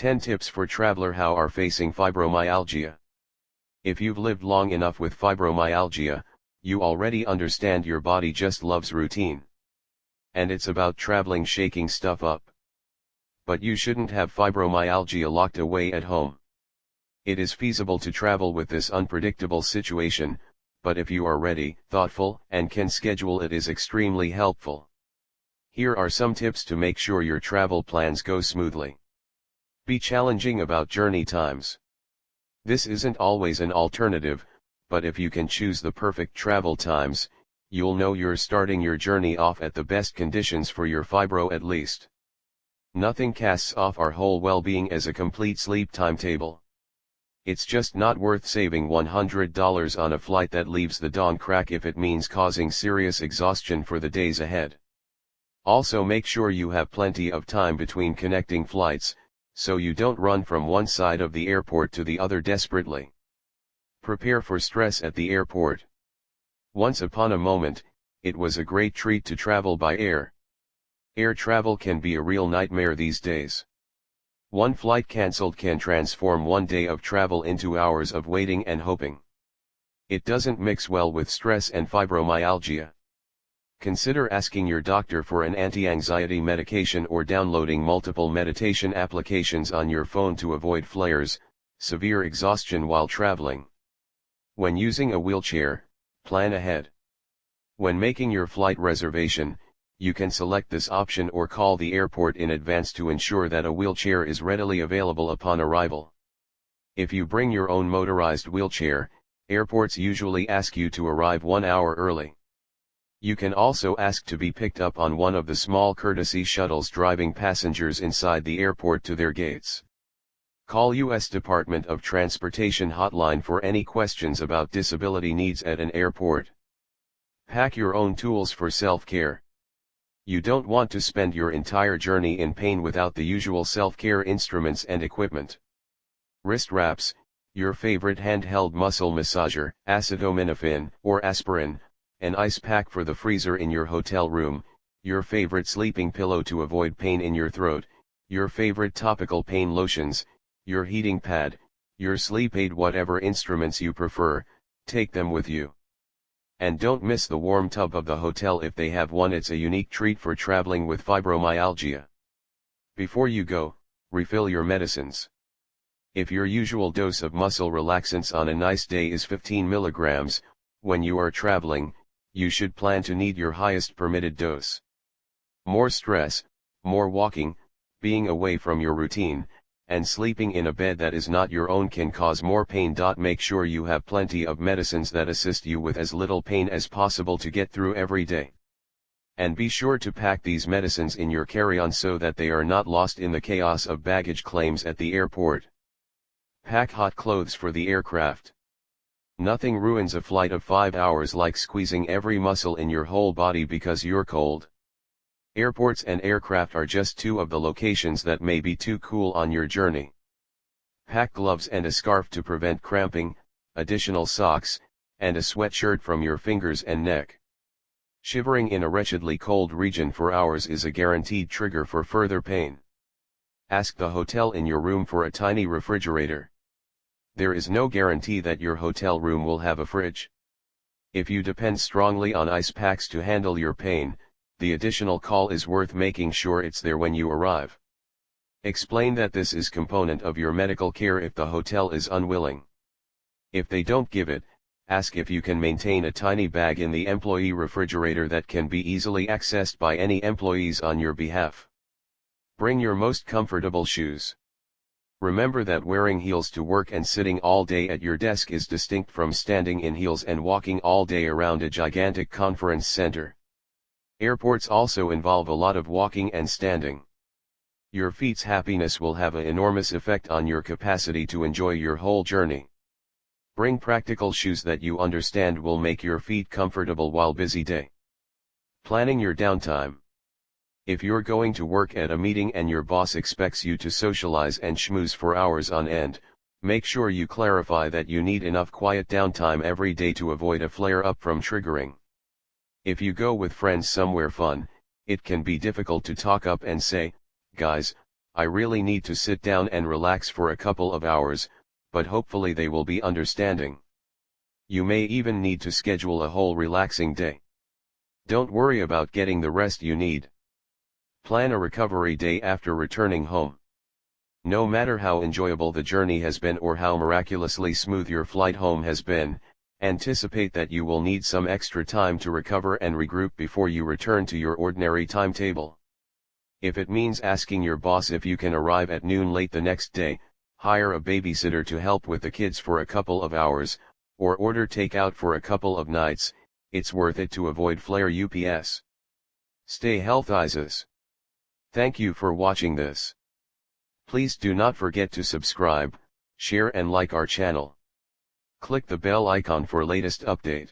10 tips for traveler who are facing fibromyalgia. If you've lived long enough with fibromyalgia, you already understand your body just loves routine. And it's about traveling shaking stuff up. But you shouldn't have fibromyalgia locked away at home. It is feasible to travel with this unpredictable situation, but if you are ready, thoughtful, and can schedule it is extremely helpful. Here are some tips to make sure your travel plans go smoothly. Be challenging about journey times. This isn't always an alternative, but if you can choose the perfect travel times, you'll know you're starting your journey off at the best conditions for your fibro at least. Nothing casts off our whole well-being as a complete sleep timetable. It's just not worth saving $100 on a flight that leaves the dawn crack if it means causing serious exhaustion for the days ahead. Also make sure you have plenty of time between connecting flights, so you don't run from one side of the airport to the other desperately. Prepare for stress at the airport. Once upon a moment, it was a great treat to travel by air. Air travel can be a real nightmare these days. One flight cancelled can transform one day of travel into hours of waiting and hoping. It doesn't mix well with stress and fibromyalgia. Consider asking your doctor for an anti-anxiety medication or downloading multiple meditation applications on your phone to avoid flares, severe exhaustion while traveling. When using a wheelchair, plan ahead. When making your flight reservation, you can select this option or call the airport in advance to ensure that a wheelchair is readily available upon arrival. If you bring your own motorized wheelchair, airports usually ask you to arrive 1 hour early. You can also ask to be picked up on one of the small courtesy shuttles driving passengers inside the airport to their gates. Call U.S. Department of Transportation hotline for any questions about disability needs at an airport. Pack your own tools for self-care. You don't want to spend your entire journey in pain without the usual self-care instruments and equipment. Wrist wraps, your favorite handheld muscle massager, acetaminophen or aspirin, an ice pack for the freezer in your hotel room, your favorite sleeping pillow to avoid pain in your throat, your favorite topical pain lotions, your heating pad, your sleep aid, whatever instruments you prefer, take them with you. And don't miss the warm tub of the hotel if they have one. It's a unique treat for traveling with fibromyalgia. Before you go, refill your medicines. If your usual dose of muscle relaxants on a nice day is 15 milligrams, when you are traveling, you should plan to need your highest permitted dose. More stress, more walking, being away from your routine, and sleeping in a bed that is not your own can cause more pain. Make sure you have plenty of medicines that assist you with as little pain as possible to get through every day. And be sure to pack these medicines in your carry-on so that they are not lost in the chaos of baggage claims at the airport. Pack hot clothes for the aircraft. Nothing ruins a flight of 5 hours like squeezing every muscle in your whole body because you're cold. Airports and aircraft are just two of the locations that may be too cool on your journey. Pack gloves and a scarf to prevent cramping, additional socks, and a sweatshirt from your fingers and neck. Shivering in a wretchedly cold region for hours is a guaranteed trigger for further pain. Ask the hotel in your room for a tiny refrigerator. There is no guarantee that your hotel room will have a fridge. If you depend strongly on ice packs to handle your pain, the additional call is worth making sure it's there when you arrive. Explain that this is component of your medical care if the hotel is unwilling. If they don't give it, ask if you can maintain a tiny bag in the employee refrigerator that can be easily accessed by any employees on your behalf. Bring your most comfortable shoes. Remember that wearing heels to work and sitting all day at your desk is distinct from standing in heels and walking all day around a gigantic conference center. Airports also involve a lot of walking and standing. Your feet's happiness will have an enormous effect on your capacity to enjoy your whole journey. Bring practical shoes that you understand will make your feet comfortable while busy day. Planning your downtime. If you're going to work at a meeting and your boss expects you to socialize and schmooze for hours on end, make sure you clarify that you need enough quiet downtime every day to avoid a flare-up from triggering. If you go with friends somewhere fun, it can be difficult to talk up and say, "Guys, I really need to sit down and relax for a couple of hours, but hopefully they will be understanding. You may even need to schedule a whole relaxing day. Don't worry about getting the rest you need. Plan a recovery day after returning home. No matter how enjoyable the journey has been or how miraculously smooth your flight home has been, anticipate that you will need some extra time to recover and regroup before you return to your ordinary timetable. If it means asking your boss if you can arrive at noon late the next day, hire a babysitter to help with the kids for a couple of hours, or order takeout for a couple of nights, it's worth it to avoid flare UPS. Stay healthy. Thank you for watching this. Please do not forget to subscribe, share and like our channel. Click the bell icon for latest update.